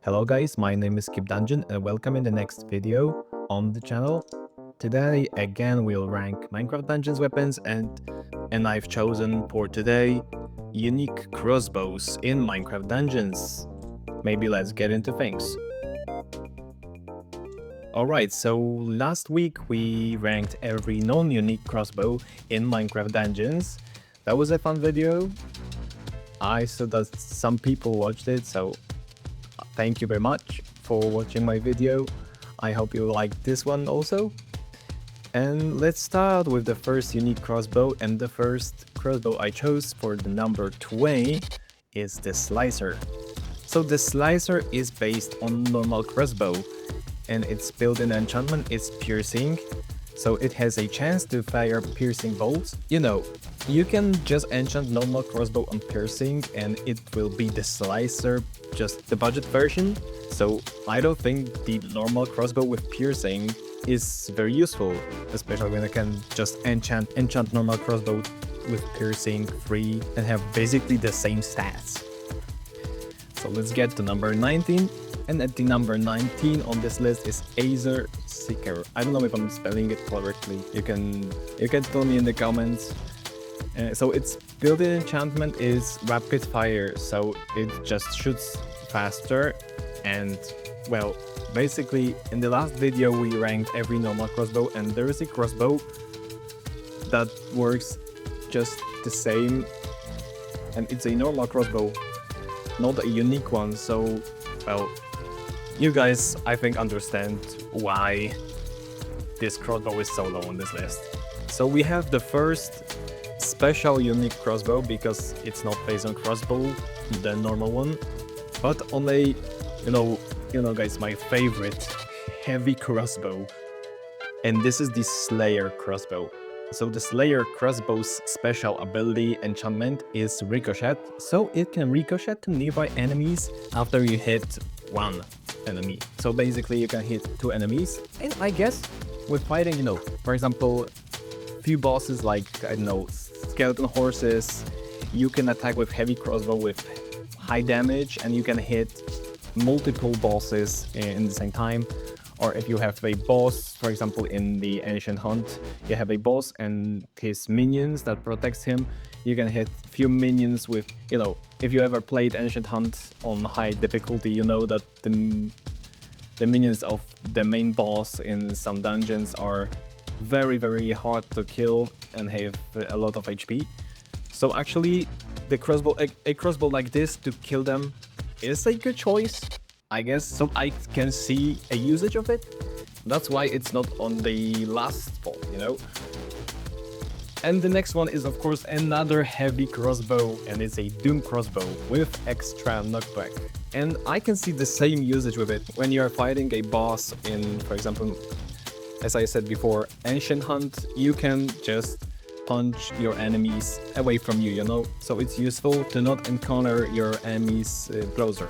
Hello guys, my name is Skip Dungeon and welcome in the next video on the channel. Today again we'll rank Minecraft Dungeons weapons and I've chosen for today unique crossbows in Minecraft Dungeons. Maybe let's get into things. Alright, so last week we ranked every non-unique crossbow in Minecraft Dungeons. That was a fun video. I saw that some people watched it, so thank you very much for watching my video. I hope you liked this one also. And let's start with the first unique crossbow, and the first crossbow I chose for the number 20 is the slicer. So the slicer is based on normal crossbow and its built-in enchantment is piercing, so it has a chance to fire piercing bolts. You know, you can just enchant normal crossbow on piercing and it will be the slicer, just the budget version. So I don't think the normal crossbow with piercing is very useful, especially when I can just enchant normal crossbow with piercing free and have basically the same stats. So let's get to number 19. And at the number 19 on this list is Aether Seeker. I don't know if I'm spelling it correctly. You can tell me in the comments. So its built-in enchantment is rapid fire, so it just shoots faster. And well, basically in the last video we ranked every normal crossbow, and there is a crossbow that works just the same, and it's a normal crossbow, not a unique one. So well, you guys, I think, understand why this crossbow is so low on this list. So we have the first special unique crossbow, because it's not based on crossbow, the normal one, but on a, you know guys, my favorite heavy crossbow. And this is the Slayer crossbow. So the Slayer crossbow's special ability enchantment is Ricochet, so it can ricochet to nearby enemies after you hit one enemy. So basically you can hit two enemies, and I guess with fighting, for example, few bosses like, I don't know, skeleton horses, you can attack with heavy crossbow with high damage and you can hit multiple bosses in the same time. Or if you have a boss, for example in the Ancient Hunt, you have a boss and his minions that protects him, you can hit few minions with, if you ever played Ancient Hunt on high difficulty, you know that the minions of the main boss in some dungeons are very, very hard to kill and have a lot of HP. So actually the crossbow, a crossbow like this to kill them is a good choice, I guess. So I can see a usage of it. That's why it's not on the last spot, And the next one is of course another heavy crossbow, and it's a Doom crossbow with extra knockback. And I can see the same usage with it when you're fighting a boss in, for example, as I said before, Ancient Hunt, you can just punch your enemies away from you, So it's useful to not encounter your enemies closer.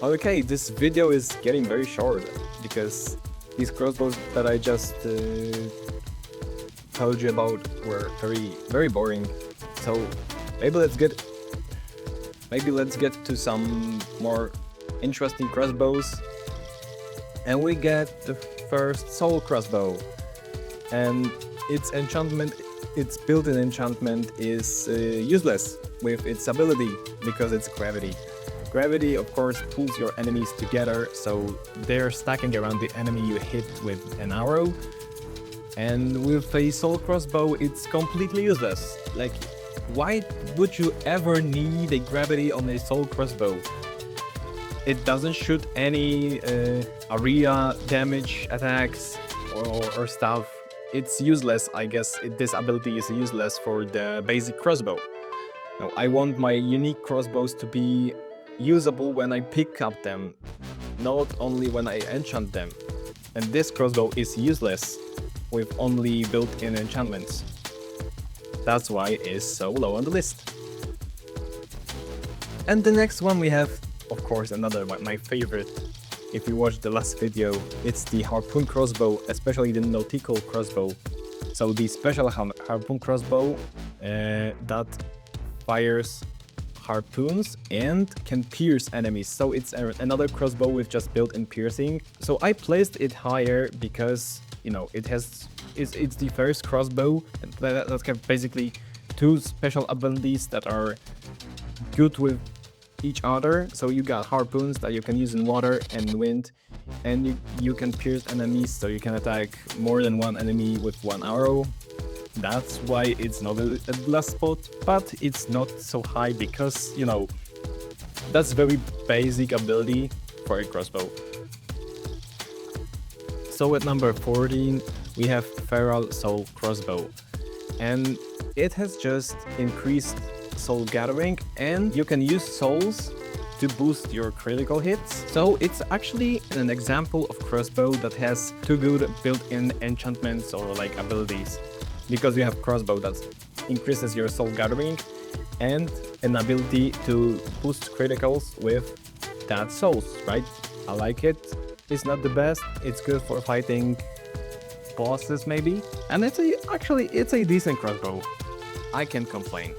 Okay, this video is getting very short because these crossbows that I just told you about were very, very boring. So maybe let's get to some more interesting crossbows. And we get the first soul crossbow, and its built-in enchantment is useless with its ability because it's gravity. Gravity, of course, pulls your enemies together, so they're stacking around the enemy you hit with an arrow. And with a soul crossbow, it's completely useless. Like, why would you ever need a gravity on a soul crossbow? It doesn't shoot any area damage attacks or stuff. It's useless, I guess. This ability is useless for the basic crossbow. Now, I want my unique crossbows to be usable when I pick up them, not only when I enchant them. And this crossbow is useless with only built-in enchantments. That's why it is so low on the list. And the next one we have, of course, another one, my favorite. If you watched the last video, it's the harpoon crossbow, especially the nautical crossbow. So the special harpoon crossbow that fires harpoons and can pierce enemies. So it's another crossbow with just built-in piercing. So I placed it higher because, you know, it's the first crossbow that have basically two special abilities that are good with each other. So you got harpoons that you can use in water and wind, and you can pierce enemies, so you can attack more than one enemy with one arrow. That's why it's not a last spot, but it's not so high because, you know, that's very basic ability for a crossbow. So at number 14 we have Feral Soul Crossbow, and it has just increased soul gathering, and you can use souls to boost your critical hits. So it's actually an example of crossbow that has two good built-in enchantments or like abilities, because you have crossbow that increases your soul gathering and an ability to boost criticals with that souls, right? I like it. It's not the best. It's good for fighting bosses maybe, and it's a decent crossbow. I can't complain.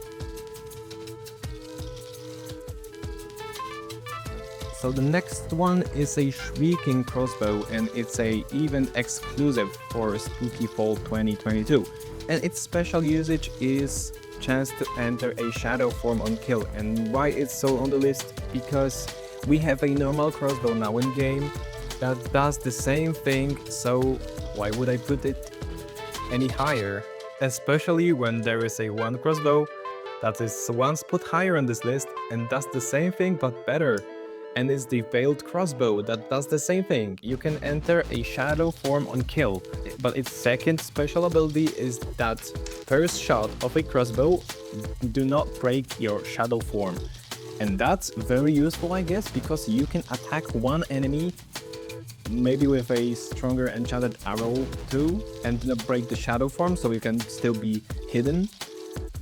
So the next one is a Shrieking Crossbow, and it's a event exclusive for Spooky Fall 2022. And its special usage is chance to enter a shadow form on kill. And why it's so on the list? Because we have a normal crossbow now in game that does the same thing, so why would I put it any higher? Especially when there is a one crossbow that is one spot higher on this list and does the same thing but better. And it's the Veiled Crossbow that does the same thing. You can enter a shadow form on kill, but its second special ability is that first shot of a crossbow do not break your shadow form. And that's very useful, I guess, because you can attack one enemy maybe with a stronger enchanted arrow too, and do not break the shadow form, so you can still be hidden.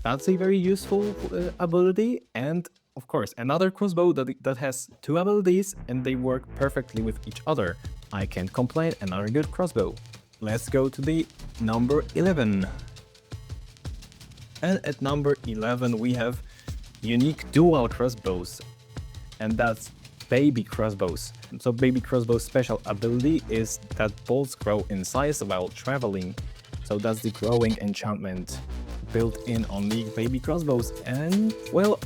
That's a very useful ability. And of course, another crossbow that has two abilities and they work perfectly with each other. I can't complain, another good crossbow. Let's go to the number 11. And at number 11 we have Unique Dual Crossbows, and that's Baby Crossbows. So Baby Crossbow's special ability is that bolts grow in size while traveling. So that's the growing enchantment built in on the Baby Crossbows. And well,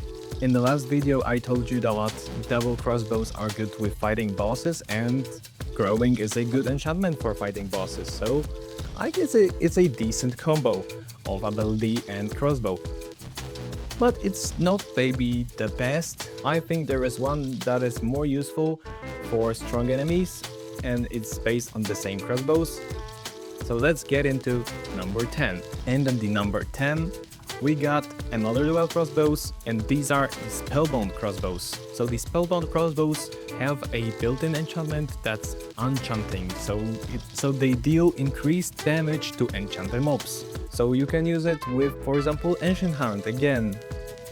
in the last video I told you that double crossbows are good with fighting bosses, and growing is a good enchantment for fighting bosses. So I guess it's a decent combo of ability and crossbow. But it's not maybe the best. I think there is one that is more useful for strong enemies, and it's based on the same crossbows. So let's get into number 10. And then the number 10, we got another dual crossbows, and these are the spellbound crossbows. So the spellbound crossbows have a built-in enchantment that's enchanting, so they deal increased damage to enchanted mobs. So you can use it with, for example, Ancient Hunt again.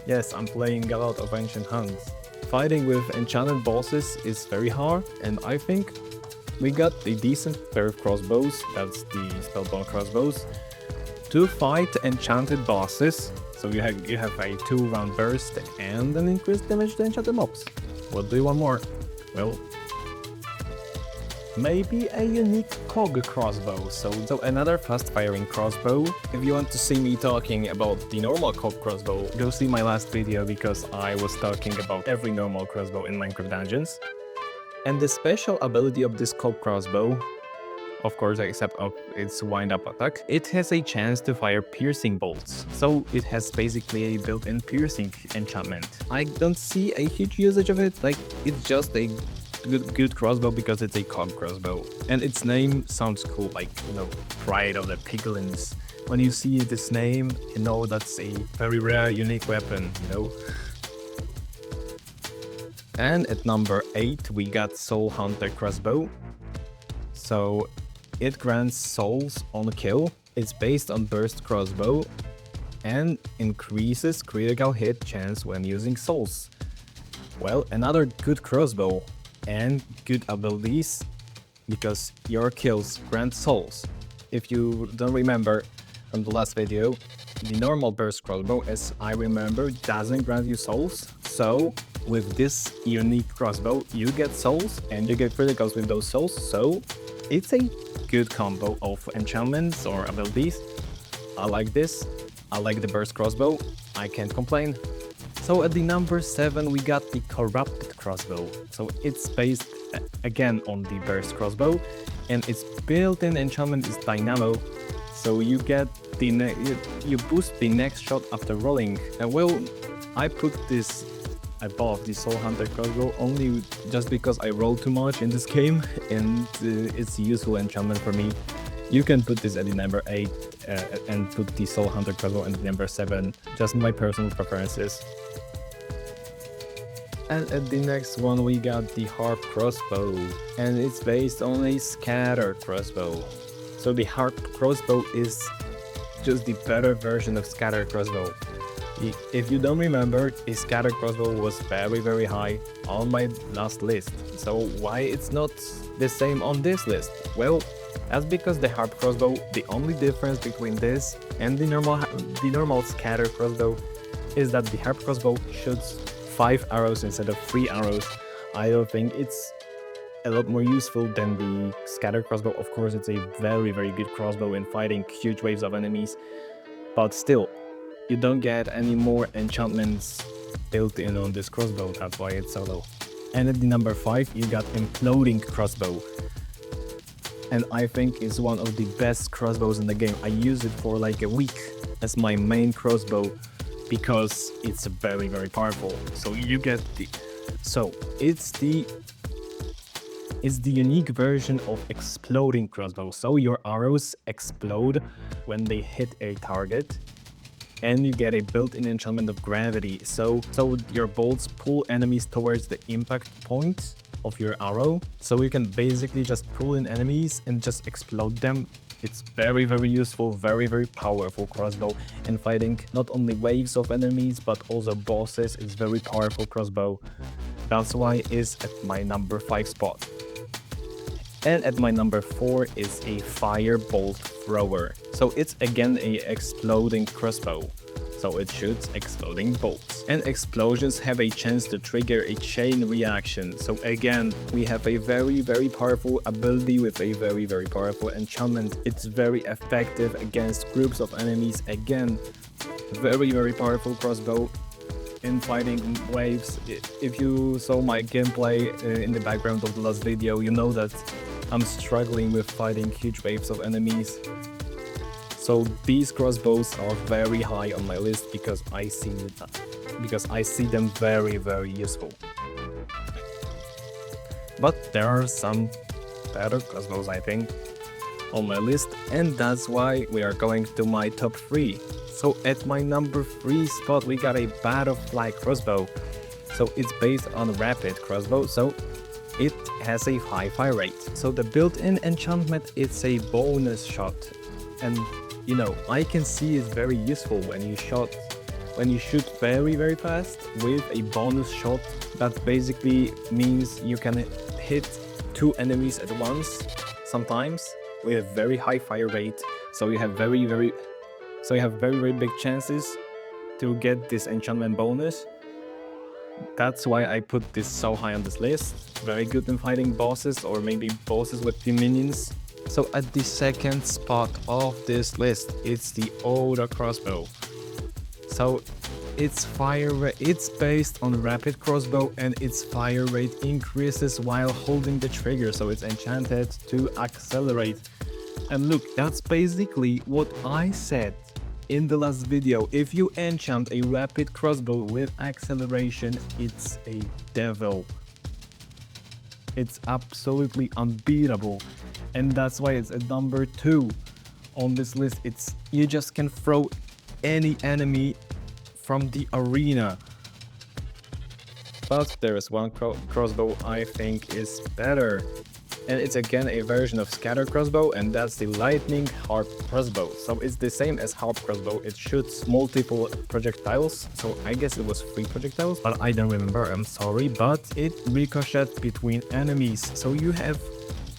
Yes, I'm playing a lot of Ancient Hunts. Fighting with enchanted bosses is very hard, and I think we got a decent pair of crossbows, that's the spellbound crossbows, to fight enchanted bosses. So you have a 2-round burst and an increased damage to enchanted mobs. What do you want more? Well, maybe a unique cog crossbow. So another fast firing crossbow. If you want to see me talking about the normal cog crossbow, go see my last video, because I was talking about every normal crossbow in Minecraft Dungeons. And the special ability of this cog crossbow, of course except of its wind-up attack, it has a chance to fire piercing bolts. So it has basically a built-in piercing enchantment. I don't see a huge usage of it, like it's just a good crossbow because it's a cog crossbow. And its name sounds cool, like, you know, Pride of the Piglins. When you see this name, you know that's a very rare, unique weapon, you know. And at number 8 we got Soul Hunter Crossbow. So it grants souls on kill, it's based on burst crossbow, and increases critical hit chance when using souls. Well, another good crossbow and good abilities, because your kills grant souls. If you don't remember from the last video, the normal burst crossbow, as I remember, doesn't grant you souls. So with this unique crossbow, you get souls and you get criticals with those souls. So it's a good combo of enchantments or abilities. I like this. I like the burst crossbow. I can't complain. So at the number 7 we got the corrupted crossbow. So it's based again on the burst crossbow, and its built-in enchantment is dynamo. So you get the you boost the next shot after rolling. And well, I put this above the Soul Hunter crossbow only just because I roll too much in this game, and it's a useful enchantment for me. You can put this at the number 8 and put the Soul Hunter crossbow at the number 7, just my personal preferences. And at the next one we got the harp crossbow, and it's based on a scatter crossbow. So the harp crossbow is just the better version of scatter crossbow. If you don't remember, a scatter crossbow was very high on my last list. So why it's not the same on this list? Well, that's because the harp crossbow, the only difference between this and the normal scatter crossbow is that the harp crossbow shoots 5 arrows instead of 3 arrows. I don't think it's a lot more useful than the scatter crossbow. Of course, it's a very good crossbow in fighting huge waves of enemies, but still, you don't get any more enchantments built in on this crossbow. That's why it's so low. And at the number 5 you got imploding crossbow, and I think it's one of the best crossbows in the game. I use it for like a week as my main crossbow because it's very powerful. So you get the it's the unique version of exploding crossbow. So your arrows explode when they hit a target, and you get a built-in enchantment of gravity. So your bolts pull enemies towards the impact point of your arrow. So you can basically just pull in enemies and just explode them. It's very useful, very powerful crossbow in fighting not only waves of enemies but also bosses. It's very powerful crossbow. That's why it's at my number 5 spot. And at my number 4 is a firebolt thrower. So it's again a exploding crossbow. So it shoots exploding bolts. And explosions have a chance to trigger a chain reaction. So again, we have a very powerful ability with a very powerful enchantment. It's very effective against groups of enemies. Again, very powerful crossbow in fighting waves. If you saw my gameplay in the background of the last video, you know that I'm struggling with fighting huge waves of enemies. So these crossbows are very high on my list because I see them very useful. But there are some better crossbows, I think, on my list, and that's why we are going to my top 3. So at my number 3 spot we got a butterfly crossbow. So it's based on a rapid crossbow, so it has a high fire rate. So the built-in enchantment is a bonus shot, and you know, I can see it's very useful when you shoot very fast with a bonus shot. That basically means you can hit 2 enemies at once sometimes with a very high fire rate. So you have very big chances to get this enchantment bonus. That's why I put this so high on this list. Very good in fighting bosses or maybe bosses with few minions. So at the second spot of this list, it's the older crossbow. So its based on rapid crossbow, and its fire rate increases while holding the trigger. So it's enchanted to accelerate. And look, that's basically what I said in the last video. If you enchant a rapid crossbow with acceleration, it's a devil. It's absolutely unbeatable, and that's why it's at number 2 on this list. You just can throw any enemy from the arena. But there is one crossbow I think is better, and it's again a version of scatter crossbow, and that's the lightning harp crossbow. So it's the same as harp crossbow. It shoots multiple projectiles, so I guess it was 3 projectiles, but I don't remember, I'm sorry. But it ricochets between enemies, so you have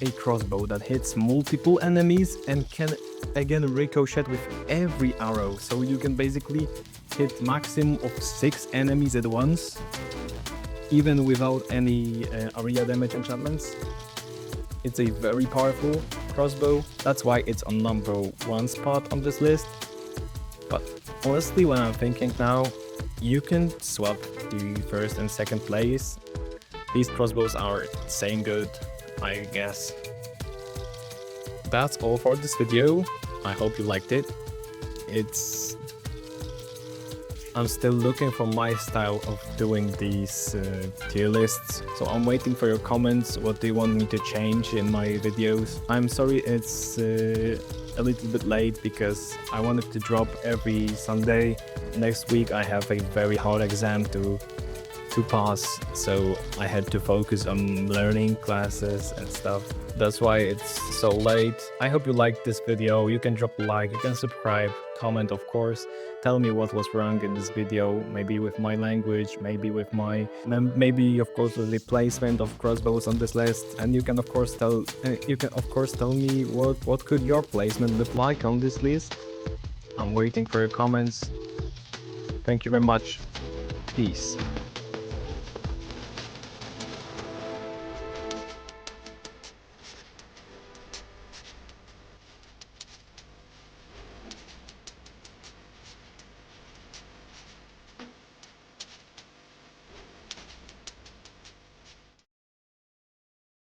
a crossbow that hits multiple enemies and can again ricochet with every arrow. So you can basically hit maximum of 6 enemies at once, even without any area damage enchantments. It's a very powerful crossbow. That's why it's on number 1 spot on this list. But honestly, when I'm thinking now, you can swap the first and second place. These crossbows are same good, I guess. That's all for this video. I hope you liked it. I'm still looking for my style of doing these tier lists, so I'm waiting for your comments. What do you want me to change in my videos? I'm sorry it's a little bit late because I wanted to drop every Sunday. Next week I have a very hard exam to pass, so I had to focus on learning classes and stuff. That's why it's so late. I hope you liked this video. You can drop a like, you can subscribe, comment of course. Tell me what was wrong in this video, maybe with my language, maybe with my, maybe of course with the placement of crossbows on this list. And you can of course tell me what could your placement look like on this list. I'm waiting for your comments. Thank you very much. Peace.